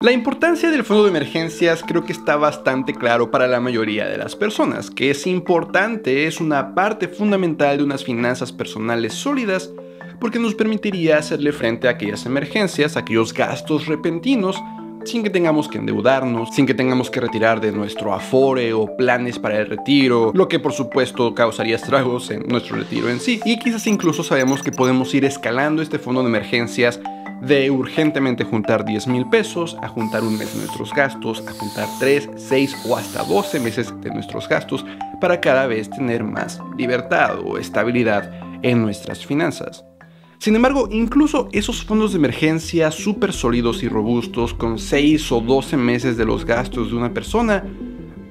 La importancia del fondo de emergencias creo que está bastante claro para la mayoría de las personas, que es importante, es una parte fundamental de unas finanzas personales sólidas, porque nos permitiría hacerle frente a aquellas emergencias, a aquellos gastos repentinos, sin que tengamos que endeudarnos, sin que tengamos que retirar de nuestro afore o planes para el retiro, lo que por supuesto causaría estragos en nuestro retiro en sí, y quizás incluso sabemos que podemos ir escalando este fondo de emergencias de urgentemente juntar 10,000 pesos, a juntar un mes de nuestros gastos, a juntar 3, 6 o hasta 12 meses de nuestros gastos para cada vez tener más libertad o estabilidad en nuestras finanzas. Sin embargo, incluso esos fondos de emergencia súper sólidos y robustos con 6 o 12 meses de los gastos de una persona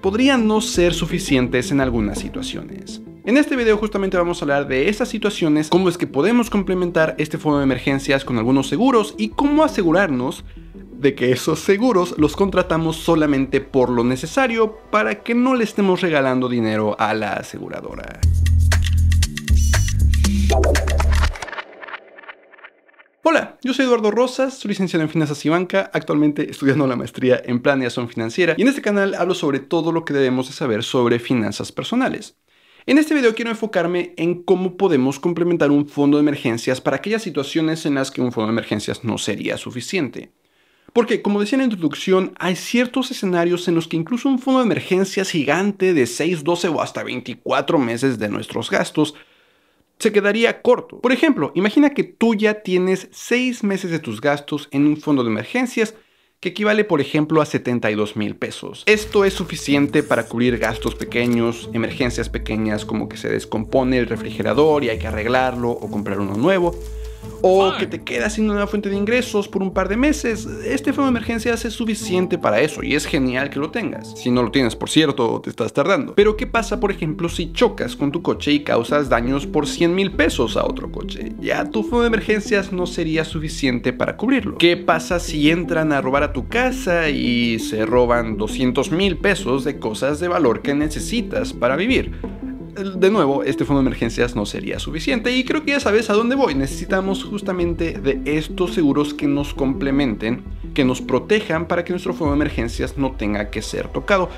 podrían no ser suficientes en algunas situaciones. En este video justamente vamos a hablar de esas situaciones, cómo es que podemos complementar este fondo de emergencias con algunos seguros y cómo asegurarnos de que esos seguros los contratamos solamente por lo necesario para que no le estemos regalando dinero a la aseguradora. Hola, yo soy Eduardo Rosas, soy licenciado en Finanzas y Banca, actualmente estudiando la maestría en Planeación Financiera, y en este canal hablo sobre todo lo que debemos de saber sobre finanzas personales. En este video quiero enfocarme en cómo podemos complementar un fondo de emergencias para aquellas situaciones en las que un fondo de emergencias no sería suficiente. Porque, como decía en la introducción, hay ciertos escenarios en los que incluso un fondo de emergencias gigante de 6, 12 o hasta 24 meses de nuestros gastos se quedaría corto. Por ejemplo, imagina que tú ya tienes 6 meses de tus gastos en un fondo de emergencias que equivale, por ejemplo, a 72,000 pesos. Esto es suficiente para cubrir gastos pequeños, emergencias pequeñas como que se descompone el refrigerador y hay que arreglarlo o comprar uno nuevo, o que te quedas sin una fuente de ingresos por un par de meses. Este fondo de emergencias es suficiente para eso y es genial que lo tengas. Si no lo tienes, por cierto, te estás tardando. Pero ¿qué pasa, por ejemplo, si chocas con tu coche y causas daños por 100,000 pesos a otro coche? Ya tu fondo de emergencias no sería suficiente para cubrirlo. ¿Qué pasa si entran a robar a tu casa y se roban 200,000 pesos de cosas de valor que necesitas para vivir? De nuevo, este fondo de emergencias no sería suficiente y creo que ya sabes a dónde voy. Necesitamos justamente de estos seguros que nos complementen, que nos protejan para que nuestro fondo de emergencias no tenga que ser tocado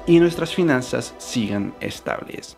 y nuestras finanzas sigan estables.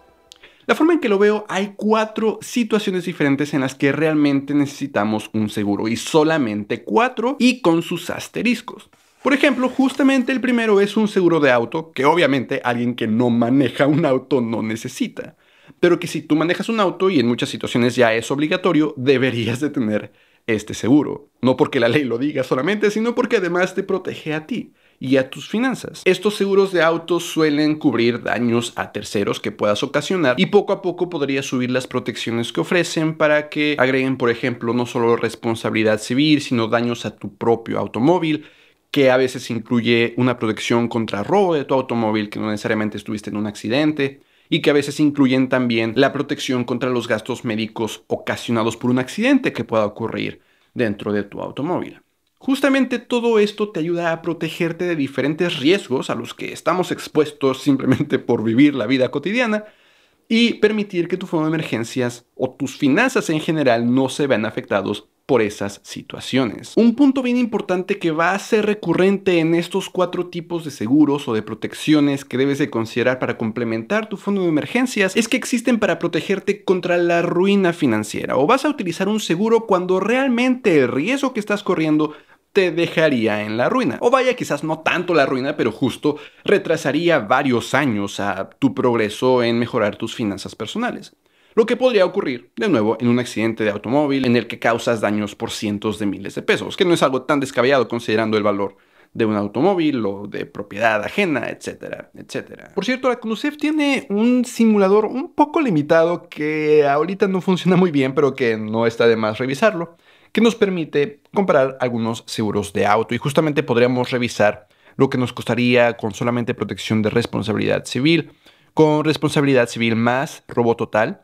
La forma en que lo veo, hay 4 situaciones diferentes en las que realmente necesitamos un seguro y solamente 4 y con sus asteriscos. Por ejemplo, justamente el primero es un seguro de auto, que obviamente alguien que no maneja un auto no necesita. Pero que si tú manejas un auto y en muchas situaciones ya es obligatorio, deberías de tener este seguro. No porque la ley lo diga solamente, sino porque además te protege a ti y a tus finanzas. Estos seguros de autos suelen cubrir daños a terceros que puedas ocasionar y poco a poco podrías subir las protecciones que ofrecen para que agreguen, por ejemplo, no solo responsabilidad civil, sino daños a tu propio automóvil, que a veces incluye una protección contra robo de tu automóvil, que no necesariamente estuviste en un accidente, y que a veces incluyen también la protección contra los gastos médicos ocasionados por un accidente que pueda ocurrir dentro de tu automóvil. Justamente todo esto te ayuda a protegerte de diferentes riesgos a los que estamos expuestos simplemente por vivir la vida cotidiana y permitir que tu fondo de emergencias o tus finanzas en general no se vean afectados por esas situaciones. Un punto bien importante que va a ser recurrente en estos 4 tipos de seguros o de protecciones que debes de considerar para complementar tu fondo de emergencias es que existen para protegerte contra la ruina financiera, o vas a utilizar un seguro cuando realmente el riesgo que estás corriendo te dejaría en la ruina. O vaya, quizás no tanto la ruina, pero justo retrasaría varios años a tu progreso en mejorar tus finanzas personales. Lo que podría ocurrir, de nuevo, en un accidente de automóvil en el que causas daños por cientos de miles de pesos, que no es algo tan descabellado considerando el valor de un automóvil o de propiedad ajena, etcétera, etcétera. Por cierto, la Conducef tiene un simulador un poco limitado que ahorita no funciona muy bien, pero que no está de más revisarlo, que nos permite comparar algunos seguros de auto y justamente podríamos revisar lo que nos costaría con solamente protección de responsabilidad civil, con responsabilidad civil más robo total,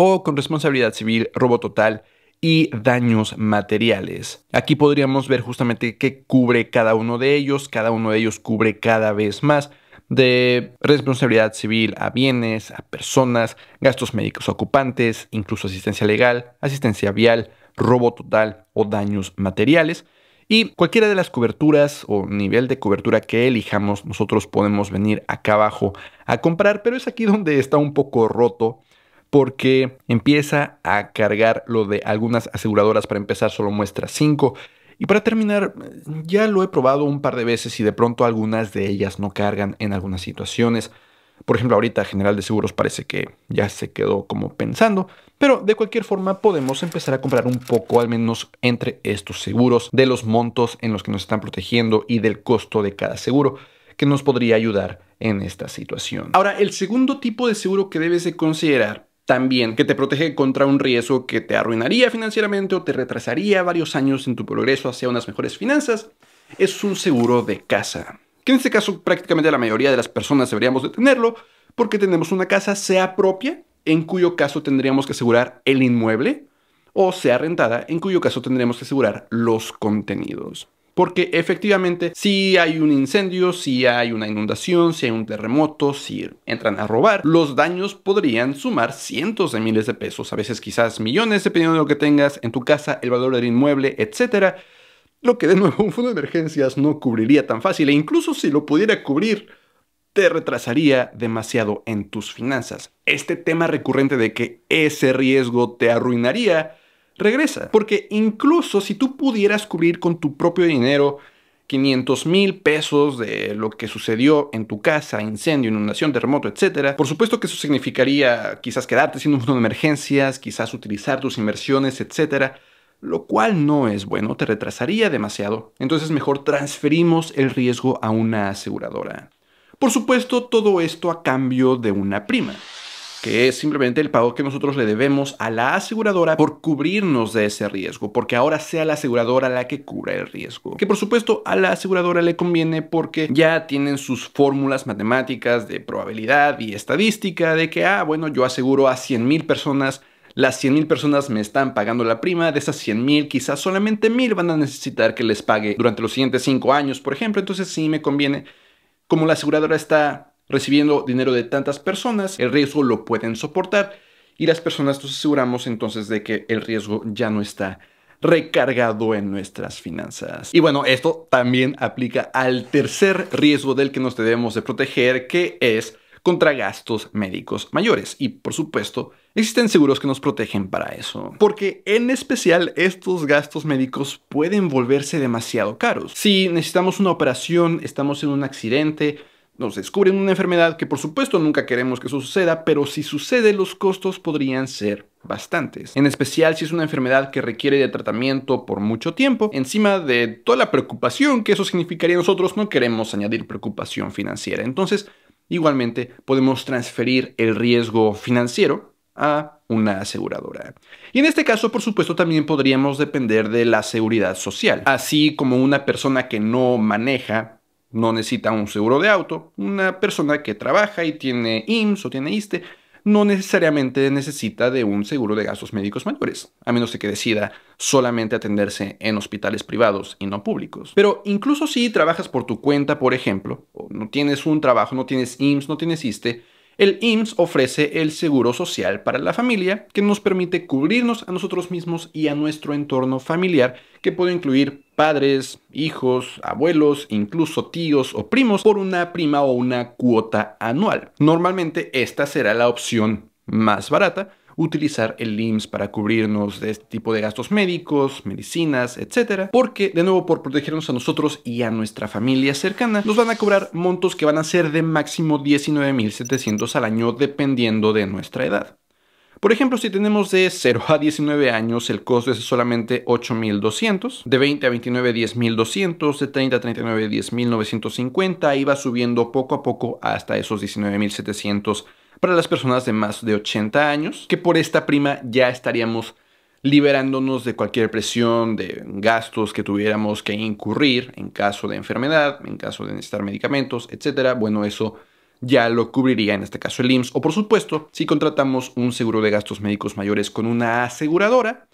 o con responsabilidad civil, robo total y daños materiales. Aquí podríamos ver justamente qué cubre cada uno de ellos. Cada uno de ellos cubre cada vez más, de responsabilidad civil a bienes, a personas, gastos médicos a ocupantes, incluso asistencia legal, asistencia vial, robo total o daños materiales. Y cualquiera de las coberturas o nivel de cobertura que elijamos, nosotros podemos venir acá abajo a comprar, pero es aquí donde está un poco roto porque empieza a cargar lo de algunas aseguradoras. Para empezar solo muestra 5 y para terminar ya lo he probado un par de veces y de pronto algunas de ellas no cargan en algunas situaciones. Por ejemplo, ahorita General de Seguros parece que ya se quedó como pensando, pero de cualquier forma podemos empezar a comprar un poco, al menos entre estos seguros, de los montos en los que nos están protegiendo y del costo de cada seguro, que nos podría ayudar en esta situación. Ahora, el segundo tipo de seguro que debes de considerar también, que te protege contra un riesgo que te arruinaría financieramente o te retrasaría varios años en tu progreso hacia unas mejores finanzas, es un seguro de casa. Que en este caso prácticamente la mayoría de las personas deberíamos de tenerlo porque tenemos una casa, sea propia, en cuyo caso tendríamos que asegurar el inmueble, o sea rentada, en cuyo caso tendríamos que asegurar los contenidos. Porque efectivamente, si hay un incendio, si hay una inundación, si hay un terremoto, si entran a robar, los daños podrían sumar cientos de miles de pesos, a veces quizás millones, dependiendo de lo que tengas en tu casa, el valor del inmueble, etcétera. Lo que de nuevo un fondo de emergencias no cubriría tan fácil, e incluso si lo pudiera cubrir, te retrasaría demasiado en tus finanzas. Este tema recurrente de que ese riesgo te arruinaría regresa, porque incluso si tú pudieras cubrir con tu propio dinero 500,000 pesos de lo que sucedió en tu casa, incendio, inundación, terremoto, etcétera, por supuesto que eso significaría quizás quedarte sin un fondo de emergencias, quizás utilizar tus inversiones, etcétera, lo cual no es bueno, te retrasaría demasiado. Entonces mejor transferimos el riesgo a una aseguradora. Por supuesto, todo esto a cambio de una prima, que es simplemente el pago que nosotros le debemos a la aseguradora por cubrirnos de ese riesgo, porque ahora sea la aseguradora la que cubra el riesgo. Que por supuesto a la aseguradora le conviene porque ya tienen sus fórmulas matemáticas de probabilidad y estadística de que, bueno, yo aseguro a 100,000 personas, las 100,000 personas me están pagando la prima, de esas 100,000 quizás solamente 1,000 van a necesitar que les pague durante los siguientes 5 años, por ejemplo, entonces sí me conviene. Como la aseguradora está recibiendo dinero de tantas personas, el riesgo lo pueden soportar y las personas nos aseguramos entonces de que el riesgo ya no está recargado en nuestras finanzas. Y bueno, esto también aplica al tercer riesgo del que nos debemos de proteger, que es contra gastos médicos mayores. Y por supuesto, existen seguros que nos protegen para eso. Porque en especial estos gastos médicos pueden volverse demasiado caros. Si necesitamos una operación, estamos en un accidente, nos descubren una enfermedad que por supuesto nunca queremos que eso suceda, pero si sucede los costos podrían ser bastantes. En especial si es una enfermedad que requiere de tratamiento por mucho tiempo, encima de toda la preocupación que eso significaría. Nosotros no queremos añadir preocupación financiera. Entonces, igualmente podemos transferir el riesgo financiero a una aseguradora. Y en este caso, por supuesto, también podríamos depender de la seguridad social. Así como una persona que no maneja no necesita un seguro de auto, una persona que trabaja y tiene IMSS o tiene ISSSTE no necesariamente necesita de un seguro de gastos médicos mayores, a menos de que decida solamente atenderse en hospitales privados y no públicos. Pero incluso si trabajas por tu cuenta, por ejemplo, o no tienes un trabajo, no tienes IMSS, no tienes ISSSTE, el IMSS ofrece el seguro social para la familia que nos permite cubrirnos a nosotros mismos y a nuestro entorno familiar, que puede incluir padres, hijos, abuelos, incluso tíos o primos, por una prima o una cuota anual. Normalmente esta será la opción más barata, utilizar el IMSS para cubrirnos de este tipo de gastos médicos, medicinas, etcétera, porque de nuevo por protegernos a nosotros y a nuestra familia cercana nos van a cobrar montos que van a ser de máximo 19,700 al año dependiendo de nuestra edad. Por ejemplo, si tenemos de 0 a 19 años, el costo es solamente 8,200, de 20 a 29, 10,200, de 30 a 39, 10,950, y va subiendo poco a poco hasta esos 19,700 para las personas de más de 80 años, que por esta prima ya estaríamos liberándonos de cualquier presión de gastos que tuviéramos que incurrir en caso de enfermedad, en caso de necesitar medicamentos, etcétera. Bueno, eso ya lo cubriría en este caso el IMSS, o por supuesto, si contratamos un seguro de gastos médicos mayores con una aseguradora,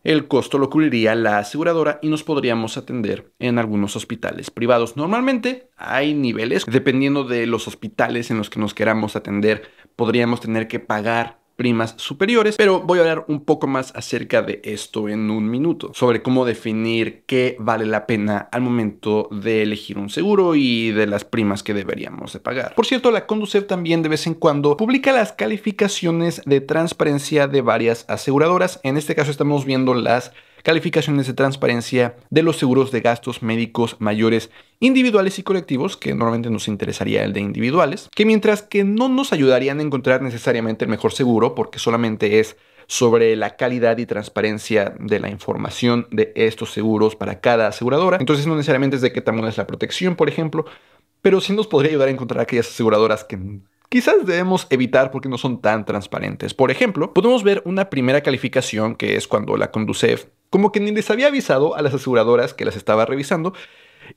el costo lo cubriría la aseguradora y nos podríamos atender en algunos hospitales privados. Normalmente hay niveles, dependiendo de los hospitales en los que nos queramos atender, podríamos tener que pagar primas superiores, pero voy a hablar un poco más acerca de esto en un minuto, sobre cómo definir qué vale la pena al momento de elegir un seguro y de las primas que deberíamos de pagar. Por cierto, la Conducef también de vez en cuando publica las calificaciones de transparencia de varias aseguradoras. En este caso estamos viendo las calificaciones de transparencia de los seguros de gastos médicos mayores individuales y colectivos, que normalmente nos interesaría el de individuales, que mientras que no nos ayudarían a encontrar necesariamente el mejor seguro, porque solamente es sobre la calidad y transparencia de la información de estos seguros para cada aseguradora. Entonces no necesariamente es de qué tan buena es la protección, por ejemplo, pero sí nos podría ayudar a encontrar aquellas aseguradoras que quizás debemos evitar porque no son tan transparentes. Por ejemplo, podemos ver una primera calificación, que es cuando la Conducef como que ni les había avisado a las aseguradoras que las estaba revisando,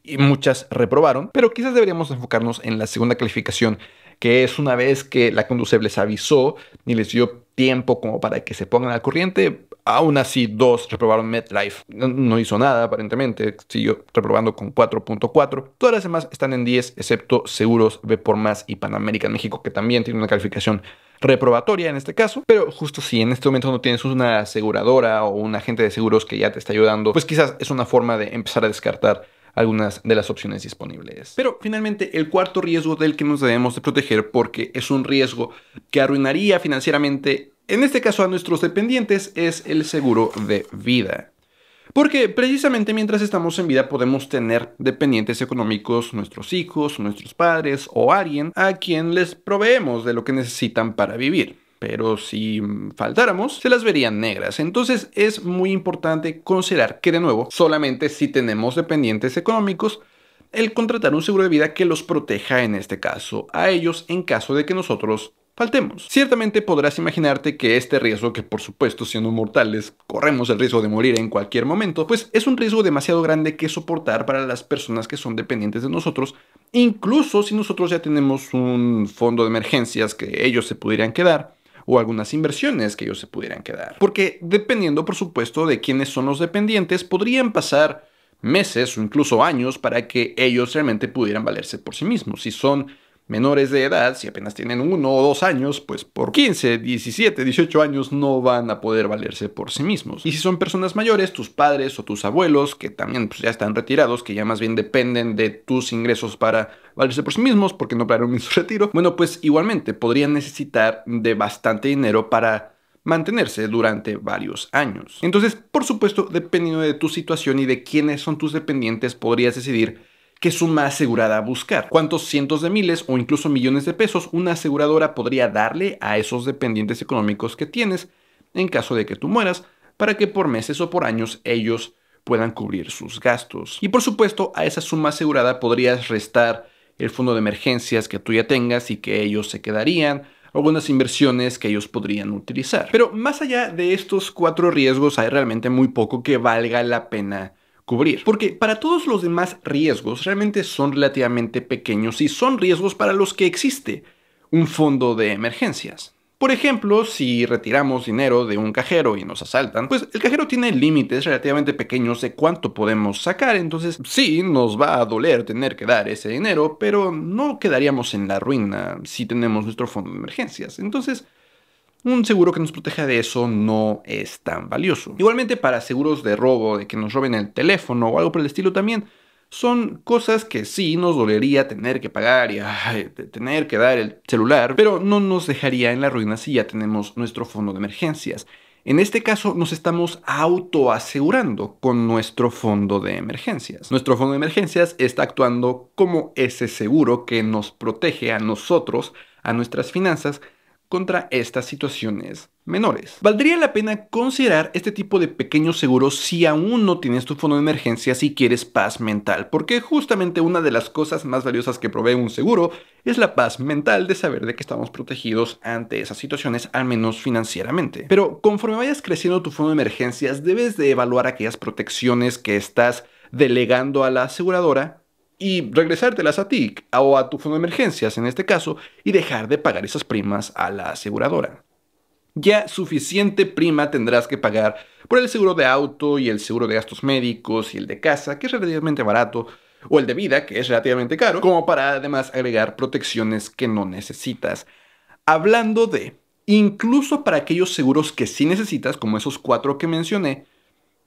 y muchas reprobaron, pero quizás deberíamos enfocarnos en la segunda calificación, que es una vez que la Conducef les avisó y les dio tiempo como para que se pongan al corriente. Aún así, 2 reprobaron. MetLife no hizo nada, aparentemente, siguió reprobando con 4.4. Todas las demás están en 10, excepto Seguros B por Más y Pan American México, que también tiene una calificación reprobatoria en este caso. Pero justo si en este momento no tienes una aseguradora o un agente de seguros que ya te está ayudando, pues quizás es una forma de empezar a descartar algunas de las opciones disponibles. Pero finalmente el cuarto riesgo del que nos debemos de proteger, porque es un riesgo que arruinaría financieramente, en este caso a nuestros dependientes, es el seguro de vida. Porque precisamente mientras estamos en vida podemos tener dependientes económicos, nuestros hijos, nuestros padres o alguien a quien les proveemos de lo que necesitan para vivir. Pero si faltáramos, se las verían negras. Entonces es muy importante considerar que, de nuevo, solamente si tenemos dependientes económicos, el contratar un seguro de vida que los proteja, en este caso, a ellos en caso de que nosotros faltemos. Ciertamente podrás imaginarte que este riesgo, que por supuesto siendo mortales corremos el riesgo de morir en cualquier momento, pues es un riesgo demasiado grande que soportar para las personas que son dependientes de nosotros, incluso si nosotros ya tenemos un fondo de emergencias que ellos se pudieran quedar, o algunas inversiones que ellos se pudieran quedar. Porque dependiendo, por supuesto, de quiénes son los dependientes, podrían pasar meses o incluso años para que ellos realmente pudieran valerse por sí mismos. Si son menores de edad, si apenas tienen 1 o 2 años, pues por 15, 17, 18 años no van a poder valerse por sí mismos. Y si son personas mayores, tus padres o tus abuelos, que también pues, ya están retirados, que ya más bien dependen de tus ingresos para valerse por sí mismos, porque no planearon su retiro, bueno, pues igualmente podrían necesitar de bastante dinero para mantenerse durante varios años. Entonces, por supuesto, dependiendo de tu situación y de quiénes son tus dependientes, podrías decidir qué suma asegurada buscar, cuántos cientos de miles o incluso millones de pesos una aseguradora podría darle a esos dependientes económicos que tienes en caso de que tú mueras, para que por meses o por años ellos puedan cubrir sus gastos. Y por supuesto, a esa suma asegurada podrías restar el fondo de emergencias que tú ya tengas y que ellos se quedarían, algunas inversiones que ellos podrían utilizar. Pero más allá de estos 4 riesgos, hay realmente muy poco que valga la pena cubrir. Porque para todos los demás riesgos realmente son relativamente pequeños y son riesgos para los que existe un fondo de emergencias. Por ejemplo, si retiramos dinero de un cajero y nos asaltan, pues el cajero tiene límites relativamente pequeños de cuánto podemos sacar, entonces sí, nos va a doler tener que dar ese dinero, pero no quedaríamos en la ruina si tenemos nuestro fondo de emergencias. Entonces, un seguro que nos proteja de eso no es tan valioso. Igualmente para seguros de robo, de que nos roben el teléfono o algo por el estilo también, son cosas que sí nos dolería tener que pagar y tener que dar el celular, pero no nos dejaría en la ruina si ya tenemos nuestro fondo de emergencias. En este caso nos estamos autoasegurando con nuestro fondo de emergencias. Nuestro fondo de emergencias está actuando como ese seguro que nos protege a nosotros, a nuestras finanzas, contra estas situaciones menores. Valdría la pena considerar este tipo de pequeños seguros si aún no tienes tu fondo de emergencia, si quieres paz mental, porque justamente una de las cosas más valiosas que provee un seguro es la paz mental de saber de que estamos protegidos ante esas situaciones, al menos financieramente. Pero conforme vayas creciendo tu fondo de emergencias, debes de evaluar aquellas protecciones que estás delegando a la aseguradora y regresártelas a ti o a tu fondo de emergencias en este caso y dejar de pagar esas primas a la aseguradora. Ya suficiente prima tendrás que pagar por el seguro de auto y el seguro de gastos médicos y el de casa, que es relativamente barato, o el de vida, que es relativamente caro, como para además agregar protecciones que no necesitas. Hablando de Incluso para aquellos seguros que sí necesitas, como esos 4 que mencioné,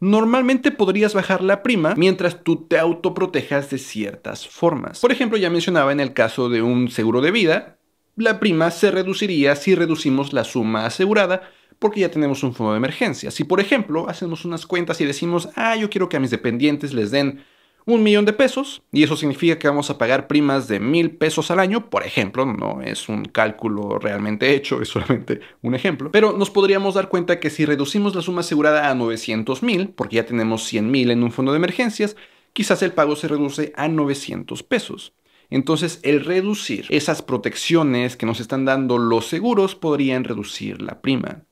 normalmente podrías bajar la prima mientras tú te autoprotejas de ciertas formas. Por ejemplo, ya mencionaba en el caso de un seguro de vida, la prima se reduciría si reducimos la suma asegurada porque ya tenemos un fondo de emergencia. Si, por ejemplo, hacemos unas cuentas y decimos, yo quiero que a mis dependientes les den 1 millón de pesos, y eso significa que vamos a pagar primas de 1,000 pesos al año, por ejemplo, no es un cálculo realmente hecho, es solamente un ejemplo, pero nos podríamos dar cuenta que si reducimos la suma asegurada a 900,000, porque ya tenemos 100,000 en un fondo de emergencias, quizás el pago se reduce a 900 pesos. Entonces, el reducir esas protecciones que nos están dando los seguros podrían reducir la prima.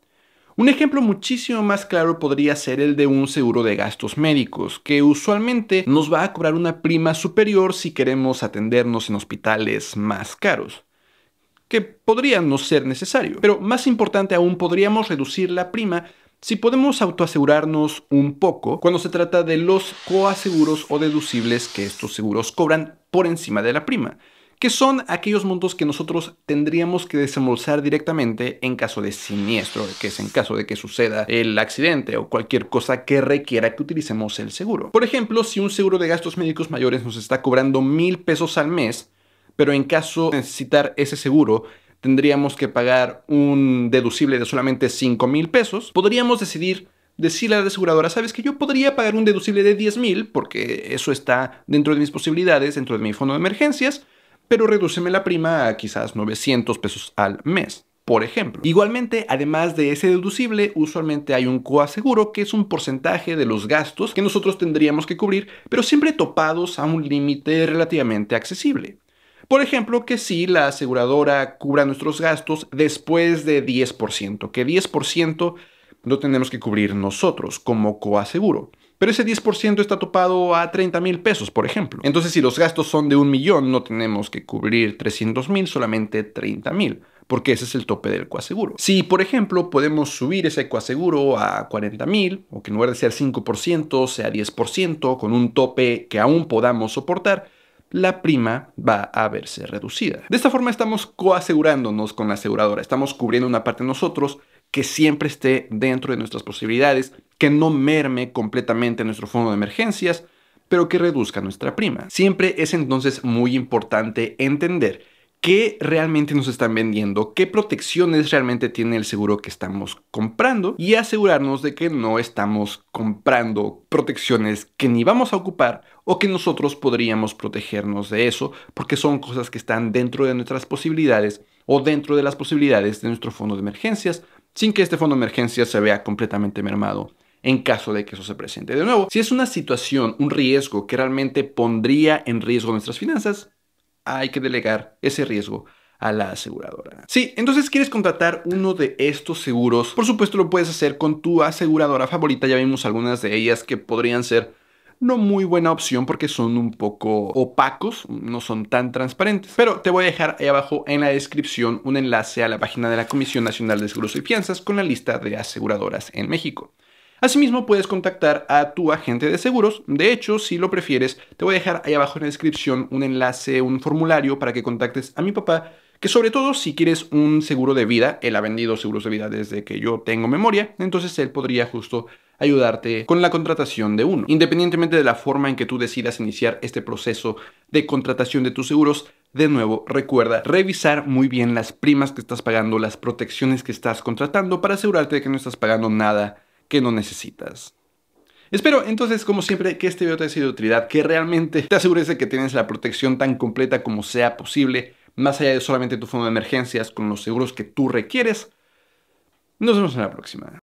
Un ejemplo muchísimo más claro podría ser el de un seguro de gastos médicos, que usualmente nos va a cobrar una prima superior si queremos atendernos en hospitales más caros, que podría no ser necesario. Pero más importante aún, podríamos reducir la prima si podemos autoasegurarnos un poco cuando se trata de los coaseguros o deducibles que estos seguros cobran por encima de la prima, que son aquellos montos que nosotros tendríamos que desembolsar directamente en caso de siniestro, que es en caso de que suceda el accidente o cualquier cosa que requiera que utilicemos el seguro. Por ejemplo, si un seguro de gastos médicos mayores nos está cobrando 1,000 pesos al mes, pero en caso de necesitar ese seguro tendríamos que pagar un deducible de solamente 5,000 pesos, podríamos decirle a la aseguradora, sabes que yo podría pagar un deducible de 10,000 porque eso está dentro de mis posibilidades, dentro de mi fondo de emergencias, pero redúceme la prima a quizás 900 pesos al mes, por ejemplo. Igualmente, además de ese deducible, usualmente hay un coaseguro, que es un porcentaje de los gastos que nosotros tendríamos que cubrir, pero siempre topados a un límite relativamente accesible. Por ejemplo, que si la aseguradora cubra nuestros gastos después de 10%, que 10% lo tenemos que cubrir nosotros como coaseguro. Pero ese 10% está topado a 30,000 pesos, por ejemplo. Entonces, si los gastos son de 1,000,000, no tenemos que cubrir 300,000, solamente 30,000, porque ese es el tope del coaseguro. Si, por ejemplo, podemos subir ese coaseguro a 40,000, o que en lugar de ser 5%, sea 10%, con un tope que aún podamos soportar, la prima va a verse reducida. De esta forma estamos coasegurándonos con la aseguradora, estamos cubriendo una parte de nosotros que siempre esté dentro de nuestras posibilidades, que no merme completamente nuestro fondo de emergencias, pero que reduzca nuestra prima. Siempre es entonces muy importante entender qué realmente nos están vendiendo, qué protecciones realmente tiene el seguro que estamos comprando y asegurarnos de que no estamos comprando protecciones que ni vamos a ocupar o que nosotros podríamos protegernos de eso porque son cosas que están dentro de nuestras posibilidades o dentro de las posibilidades de nuestro fondo de emergencias, sin que este fondo de emergencias se vea completamente mermado en caso de que eso se presente de nuevo. Si es una situación, un riesgo que realmente pondría en riesgo nuestras finanzas, hay que delegar ese riesgo a la aseguradora. Sí, entonces quieres contratar uno de estos seguros, por supuesto lo puedes hacer con tu aseguradora favorita. Ya vimos algunas de ellas que podrían ser no muy buena opción porque son un poco opacos, no son tan transparentes. Pero te voy a dejar ahí abajo en la descripción un enlace a la página de la Comisión Nacional de Seguros y Fianzas con la lista de aseguradoras en México. Asimismo, puedes contactar a tu agente de seguros. De hecho, si lo prefieres, te voy a dejar ahí abajo en la descripción un enlace, un formulario para que contactes a mi papá, que sobre todo si quieres un seguro de vida, él ha vendido seguros de vida desde que yo tengo memoria, entonces él podría justo ayudarte con la contratación de uno. Independientemente de la forma en que tú decidas iniciar este proceso de contratación de tus seguros, de nuevo, recuerda revisar muy bien las primas que estás pagando, las protecciones que estás contratando para asegurarte de que no estás pagando nada que no necesitas. Espero entonces, como siempre, que este video te haya sido de utilidad, que realmente te asegures de que tienes la protección tan completa como sea posible, más allá de solamente tu fondo de emergencias, con los seguros que tú requieres. Nos vemos en la próxima.